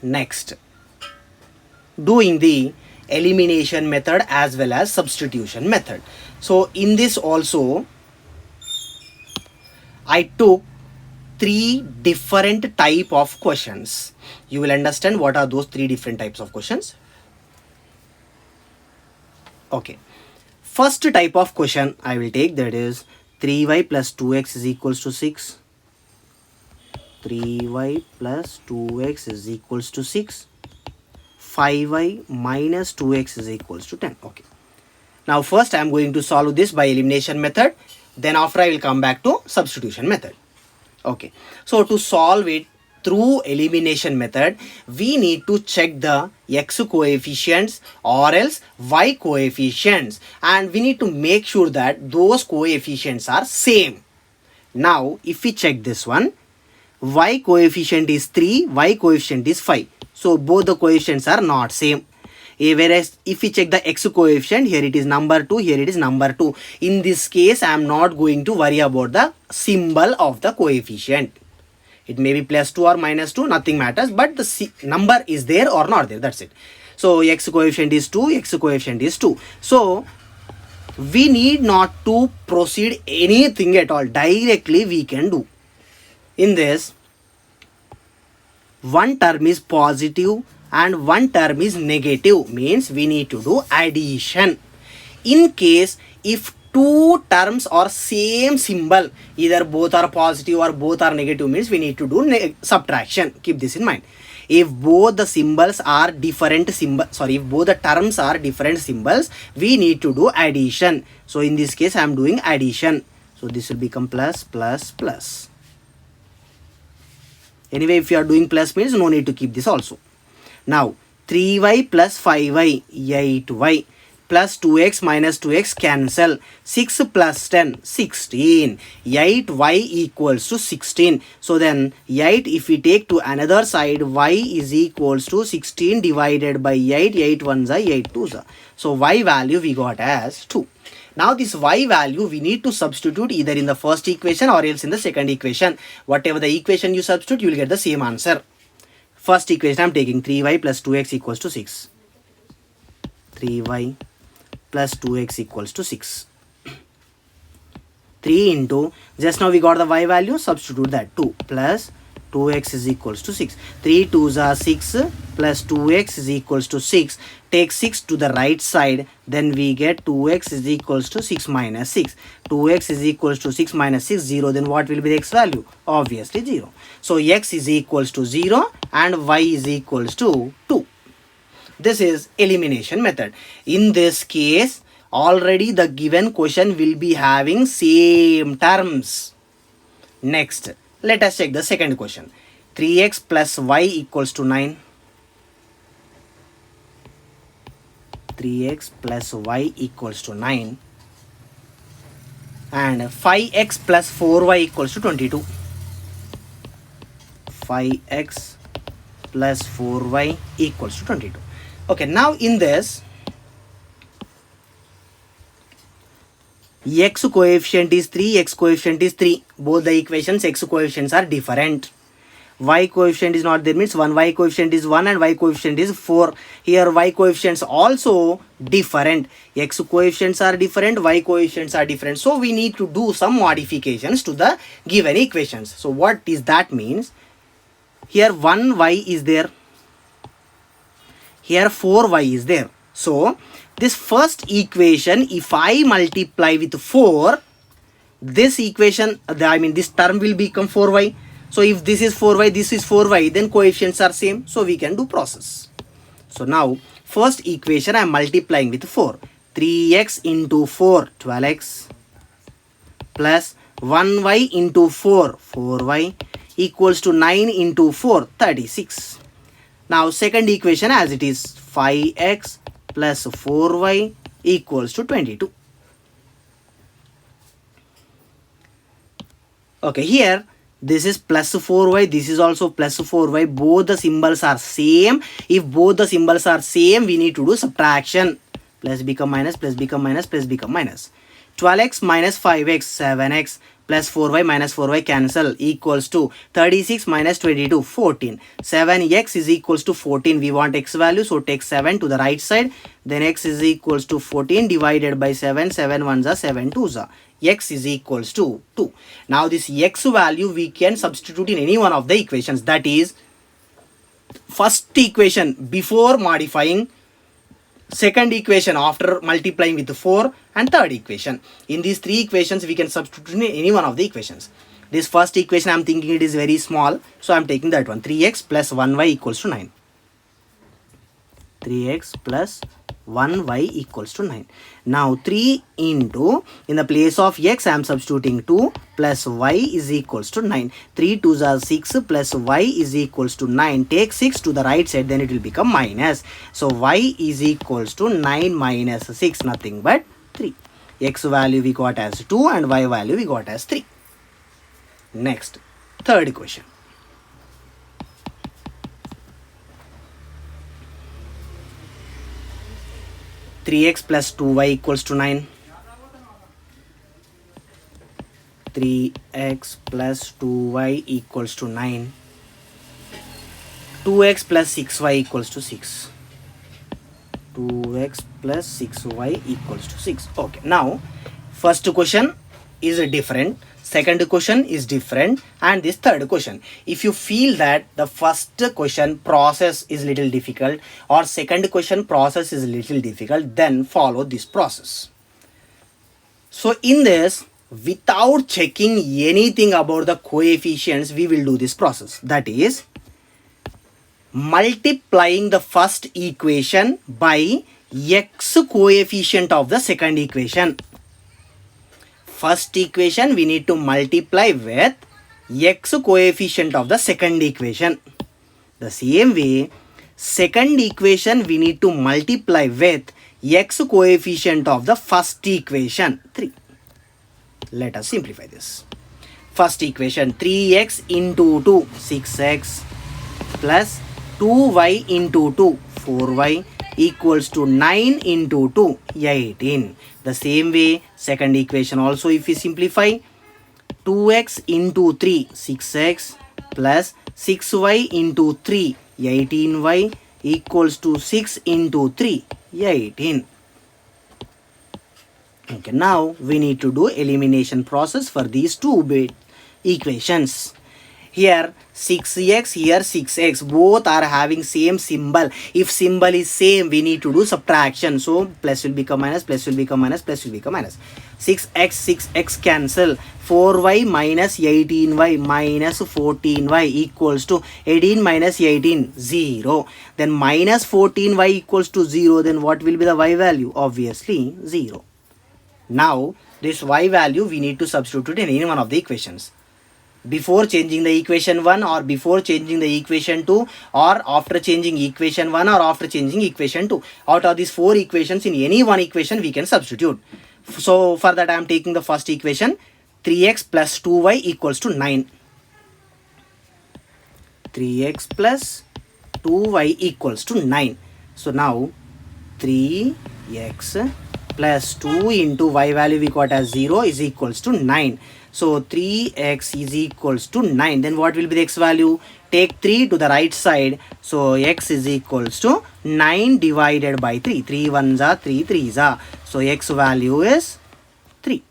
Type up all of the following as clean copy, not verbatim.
Next, doing the elimination method as well as substitution method. So in this also I took three different type of questions. You will understand what are those three different types of questions. Okay, first type of question I will take, that is 3y plus 2x is equals to 6. 3y plus 2x is equals to 6. 5y minus 2x is equals to 10. Okay, now first I am going to solve this by elimination method, then after I will come back to substitution method. Okay, so to solve it through elimination method, we need to check the x coefficients or else y coefficients, and we need to make sure that those coefficients are same. Now if we check this one, y coefficient is 3, y coefficient is 5. So both the coefficients are not same. Whereas if we check the x coefficient, here it is number 2, here it is number 2. In this case, I am not going to worry about the symbol of the coefficient. It may be plus 2 or minus 2, nothing matters, but the number is there or not there, that's it. So x coefficient is 2, x coefficient is 2. So we need not to proceed anything at all. Directly we can do. In this, one term is positive and one term is negative, means we need to do addition. In case if two terms are same symbol, either both are positive or both are negative, means we need to do subtraction. Keep this in mind. If both the symbols are different if both the terms are different symbols, we need to do addition. So in this case I am doing addition. So this will become plus plus plus. Anyway, if you are doing plus means no need to keep this also. Now 3y plus 5y, 8y, plus 2x minus 2x cancel. 6 plus 10, 16. 8y equals to 16. So then 8 if we take to another side, y is equals to 16 divided by 8. 8 ones are 8 twos are. So y value we got as 2. Now this y value we need to substitute either in the first equation or else in the second equation. Whatever the equation you substitute, you will get the same answer. First equation I am taking 3y plus 2x equals to 6. 3y plus 2x equals to 6. 3 into, just now we got the y value, substitute that, 2 plus 2x is equals to 6. 3 2s are 6 plus 2x is equals to 6. Take 6 to the right side, then we get 2x is equals to 6 minus 6. 2x is equals to 6 minus 6, 0. Then what will be the x value? Obviously 0. So x is equals to 0 and y is equals to 2. This is elimination method. In this case, already the given question will be having same terms. Next, let us check the second question. 3x plus y equals to 9. 3x plus y equals to 9. And 5x plus 4y equals to 22. 5x plus 4y equals to 22. Okay, now in this, x coefficient is 3, x coefficient is 3. Both the equations x coefficients are different. Y coefficient is not there, means one y coefficient is 1 and y coefficient is 4. Here y coefficients also different. X coefficients are different, y coefficients are different. So we need to do some modifications to the given equations. So what is that means? Here 1y is there. Here 4y is there. So this first equation, if I multiply with 4, this equation, this term will become 4y. So if this is 4y, this is 4y, then coefficients are same. So we can do process. So now first equation I am multiplying with 4. 3x into 4, 12x, plus 1y into 4, 4y, equals to 9 into 4, 36. Now second equation as it is, 5x plus 4y equals to 22. Okay, here this is plus 4y, this is also plus 4y. Both the symbols are same. If both the symbols are same, we need to do subtraction. Plus become minus, plus become minus, plus become minus. 12x minus 5x, 7x, plus 4y minus 4y cancel equals to 36 minus 22 14. 7x is equals to 14. We want x value, so take 7 to the right side. Then x is equals to 14 divided by 7. 7 ones are 7 twos are. X is equals to 2. Now this x value we can substitute in any one of the equations. That is, first equation before modifying, second equation after multiplying with 4, and third equation. In these three equations we can substitute in any one of the equations. This first equation I am thinking it is very small, so I am taking that one. 3x plus 1y equals to 9. 3x plus 1y equals to 9. Now 3 into, in the place of x I am substituting 2 plus y is equals to 9. 3 2s are 6 plus y is equals to 9. Take 6 to the right side, then it will become minus. So y is equals to 9 minus 6, nothing but 3. X value we got as 2 and y value we got as 3. Next, third question. (3x plus 2y equals to 9). 3x plus 2y equals to 9. 2x plus 6y equals to 6. 2x plus 6y equals to 6. Okay, now first question is different, second question is different, and this third question. If you feel that the first question process is little difficult or second question process is little difficult, then follow this process. So in this, without checking anything about the coefficients, we will do this process. That is, multiplying the first equation by x coefficient of the second equation. First equation we need to multiply with x coefficient of the second equation. The same way, second equation we need to multiply with x coefficient of the first equation, 3. Let us simplify this. First equation, 3x into 2, 6x, plus 2y into 2, 4y, equals to 9 into 2, 18. The same way, second equation also if we simplify, 2x into 3, 6x, plus 6y into 3, 18y, equals to 6 into 3, 18. Okay, now we need to do elimination process for these two equations. Here 6x, here 6x, both are having same symbol. If symbol is same, we need to do subtraction. So plus will become minus, plus will become minus, plus will become minus. 6x, 6x cancel. 4y minus 18y minus 14y equals to 18 minus 18, 0. Then minus 14y equals to 0. Then what will be the y value? Obviously 0. Now this y value we need to substitute in any one of the equations. Before changing the equation 1 or before changing the equation 2 or after changing equation 1 or after changing equation 2. Out of these 4 equations, in any one equation we can substitute. So for that I am taking the first equation, 3x plus 2y equals to 9. 3x plus 2y equals to 9. So now 3x plus 2 into y value we got as 0 is equals to 9. So 3x is equals to 9. Then what will be the x value? Take 3 to the right side. So x is equals to 9 divided by 3. 3 ones are 3 3s are. So x value is 3.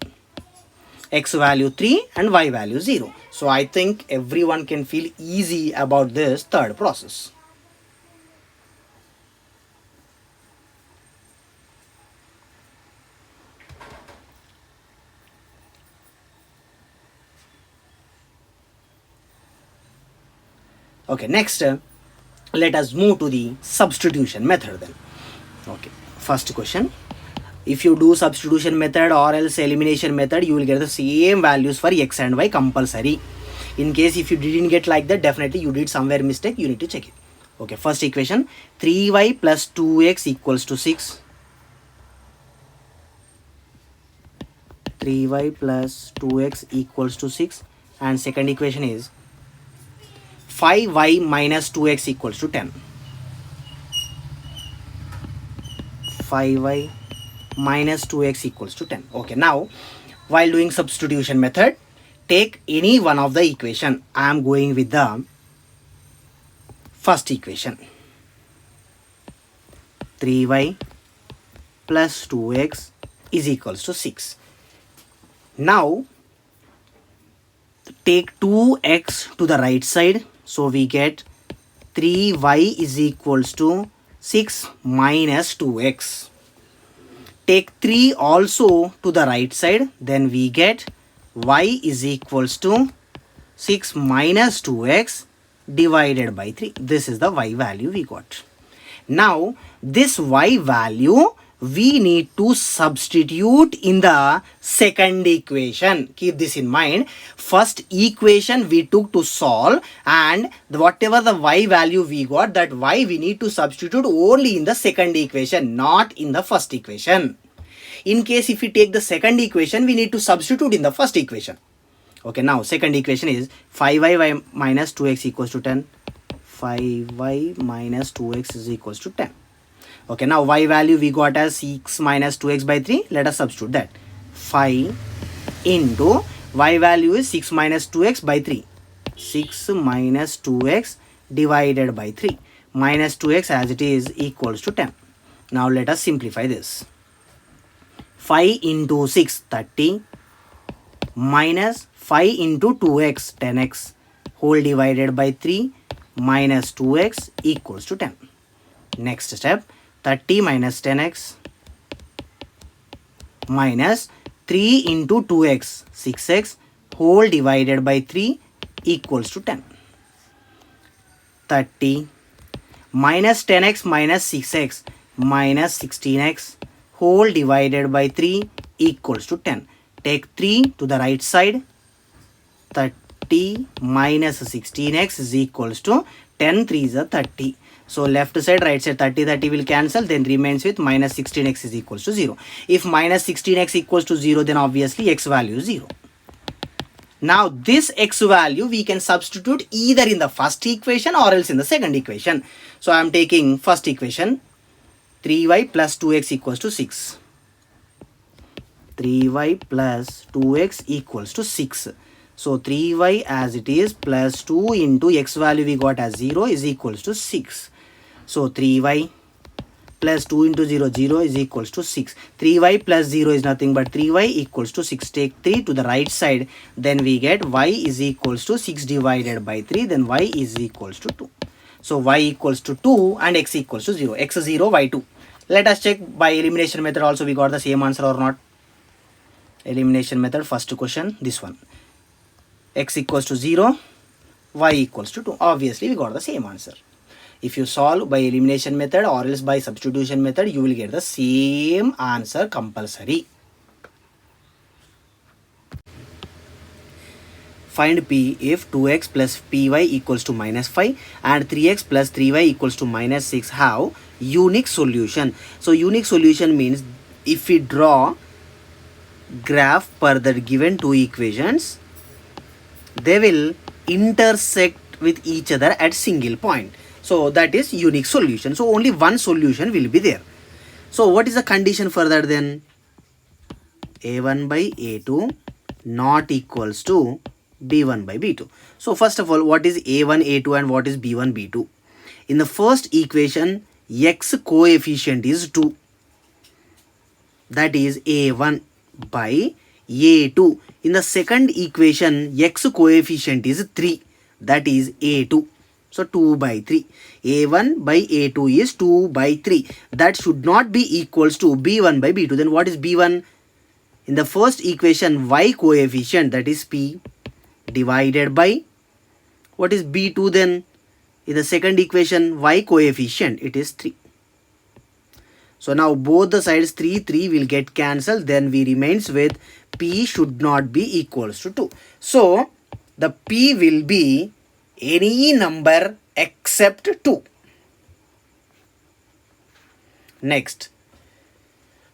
X value 3 and y value 0. So I think everyone can feel easy about this third process. Okay, next let us move to the substitution method then. Okay, first question. If you do substitution method or else elimination method, you will get the same values for x and y compulsory. In case if you didn't get like that, definitely you did somewhere mistake, you need to check it. Okay, first equation, 3y plus 2x equals to 6. 3y plus 2x equals to 6. And second equation is 5y minus 2x equals to 10. 5y minus 2x equals to 10. Okay, now while doing substitution method, take any one of the equation. I am going with the first equation. 3y plus 2x is equals to 6. Now take 2x to the right side. So we get 3y is equals to 6 minus 2x. Take 3 also to the right side. Then we get y is equals to 6 minus 2x divided by 3. This is the y value we got. Now this y value we need to substitute in the second equation. Keep this in mind. First equation we took to solve, and whatever the y value we got, that y we need to substitute only in the second equation, not in the first equation. In case if we take the second equation, we need to substitute in the first equation. Okay, now second equation is 5y minus 2x equals to 10. 5y minus 2x is equals to 10. Okay, now y value we got as 6 minus 2x by 3. Let us substitute that. 5 into y value is 6 minus 2x by 3. 6 minus 2x divided by 3. Minus 2x as it is equals to 10. Now let us simplify this. 5 into 6, 30, minus 5 into 2x, 10x, whole divided by 3, minus 2x equals to 10. Next step, 30 minus 10x, minus 3 into 2x, 6x, whole divided by 3 equals to 10. 30 minus 10x minus 6x minus 16x whole divided by 3 equals to 10. Take 3 to the right side. 30 minus 16x is equals to 10. 3 is a 30. So left side, right side, 30 will cancel, then remains with minus 16x is equals to 0. If minus 16x equals to 0, then obviously x value is 0. Now this x value we can substitute either in the first equation or else in the second equation. So I am taking first equation. 3y plus 2x equals to 6. 3y plus 2x equals to 6. So 3y as it is plus 2 into x value we got as 0 is equals to 6. So 3y plus 2 into 0, 0 is equals to 6. 3y plus 0 is nothing but 3y equals to 6. Take 3 to the right side. Then we get y is equals to 6 divided by 3. Then y is equals to 2. So y equals to 2 and x equals to 0. X 0, y 2. Let us check by elimination method also we got the same answer or not. Elimination method, first question, this one. X equals to 0, y equals to 2. Obviously we got the same answer. If you solve by elimination method or else by substitution method, you will get the same answer compulsory. Find p if 2x plus py equals to minus 5 and 3x plus 3y equals to minus 6 have unique solution. So unique solution means if we draw graph per the given two equations, they will intersect with each other at single point. So that is unique solution. So only one solution will be there. So what is the condition further then? A1 by A2 not equals to B1 by B2. So first of all, what is A1, A2 and what is B1, B2? In the first equation, x coefficient is 2. That is A1 by A2. In the second equation, x coefficient is 3. That is A2. So 2 by 3. A1 by A2 is 2 by 3. That should not be equals to B1 by B2. Then what is B1? In the first equation, y coefficient, that is P, divided by, what is B2 then? In the second equation, y coefficient, it is 3. So now both the sides 3 will get cancelled. Then we remains with P should not be equals to 2. So the P will be any number except 2. Next,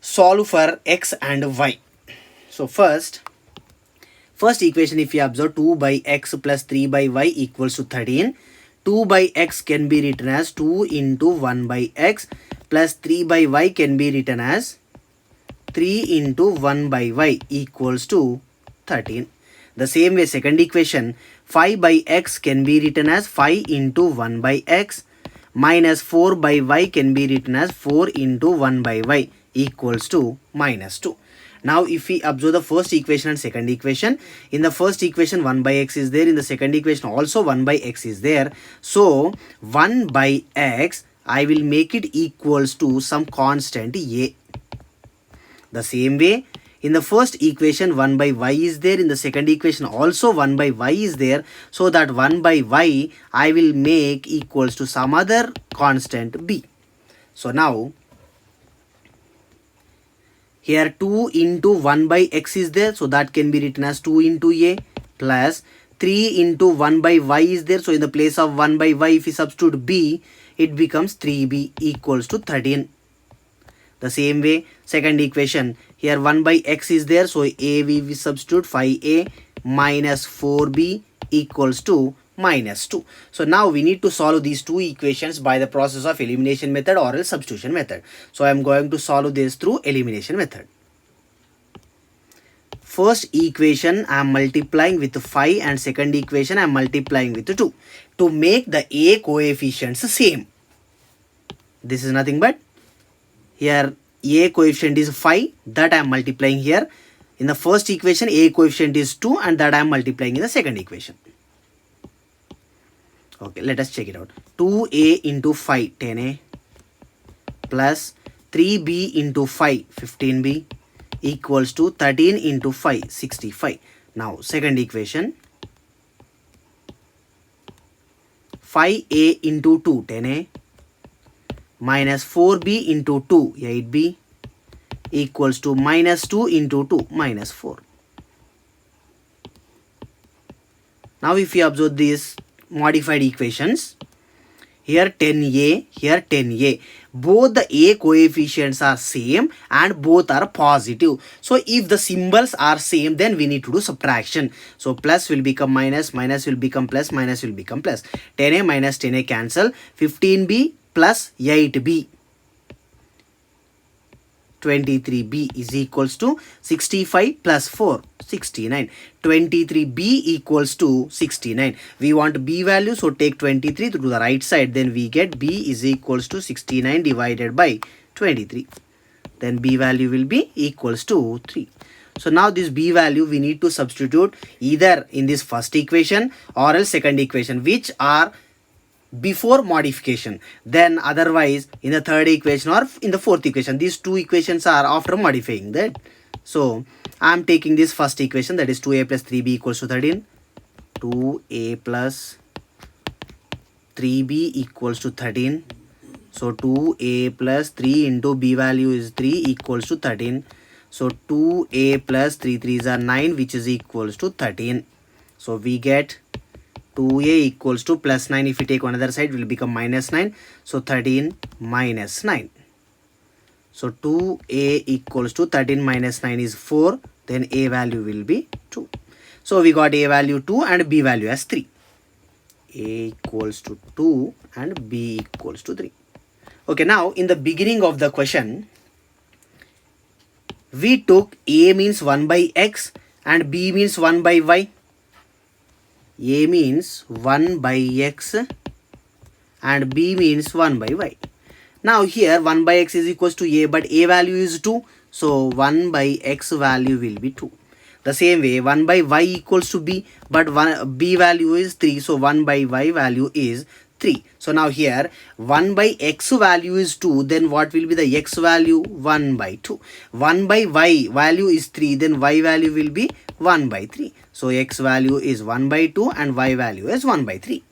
solve for x and y. So first equation, if you observe, 2 by x plus 3 by y equals to 13. 2 by x can be written as 2 into 1 by x plus 3 by y can be written as 3 into 1 by y equals to 13. The same way, second equation, 5 by x can be written as 5 into 1 by x minus 4 by y can be written as 4 into 1 by y equals to minus 2. Now if we observe the first equation and second equation, in the first equation 1 by x is there, in the second equation also 1 by x is there. So 1 by x, I will make it equals to some constant a. The same way, in the first equation 1 by y is there, in the second equation also 1 by y is there. So that 1 by y I will make equals to some other constant b. So now here 2 into 1 by x is there, so that can be written as 2 into a plus 3 into 1 by y is there. So in the place of 1 by y, if we substitute b, it becomes 3b equals to 13. The same way, second equation, here 1 by x is there, so a we substitute 5a minus 4b equals to minus 2. So now we need to solve these two equations by the process of elimination method or else substitution method. So I am going to solve this through elimination method. First equation I am multiplying with 5 and second equation I am multiplying with 2 to make the a coefficients same. This is nothing but here a coefficient is 5, that I am multiplying here. In the first equation a coefficient is 2 and that I am multiplying in the second equation. Okay, let us check it out. 2a into 5, 10a plus 3b into 5, 15b equals to 13 into 5, 65. Now second equation, 5a into 2, 10a minus 4b into 2, 8b equals to minus 2 into 2, minus 4. Now if we observe these modified equations, here 10a, here 10a, both the a coefficients are same and both are positive. So if the symbols are same, then we need to do subtraction. So plus will become minus, minus will become plus, minus will become plus. 10a minus 10a cancel, 15b plus 8b, 23b is equals to 65 plus 4, 69. 23b equals to 69. We want b value, so take 23 to the right side, then we get b is equals to 69 divided by 23. Then b value will be equals to 3. So now this b value we need to substitute either in this first equation or else second equation, which are before modification. Then otherwise in the third equation or in the fourth equation, these two equations are after modifying that. So I am taking this first equation, that is 2a plus 3b equals to 13. 2a plus 3b equals to 13. So 2a plus 3 into b value is 3 equals to 13. So 2a plus 3 3s are 9, which is equals to 13. So we get 2a equals to plus 9. If we take another side, it will become minus 9. So 13 minus 9. So 2a equals to 13 minus 9 is 4. Then a value will be 2. So we got a value 2 and b value as 3. A equals to 2 and b equals to 3. Okay, now in the beginning of the question, we took a means 1 by x and b means 1 by y. A means 1 by x and b means 1 by y. Now here 1 by x is equals to a, but a value is 2. So 1 by x value will be 2. The same way 1 by y equals to b, but b value is 3. So 1 by y value is 3. So now here 1 by x value is 2, then what will be the x value? 1 by 2. 1 by y value is 3, then y value will be 1 by 3. So x value is 1 by 2 and y value is 1 by 3.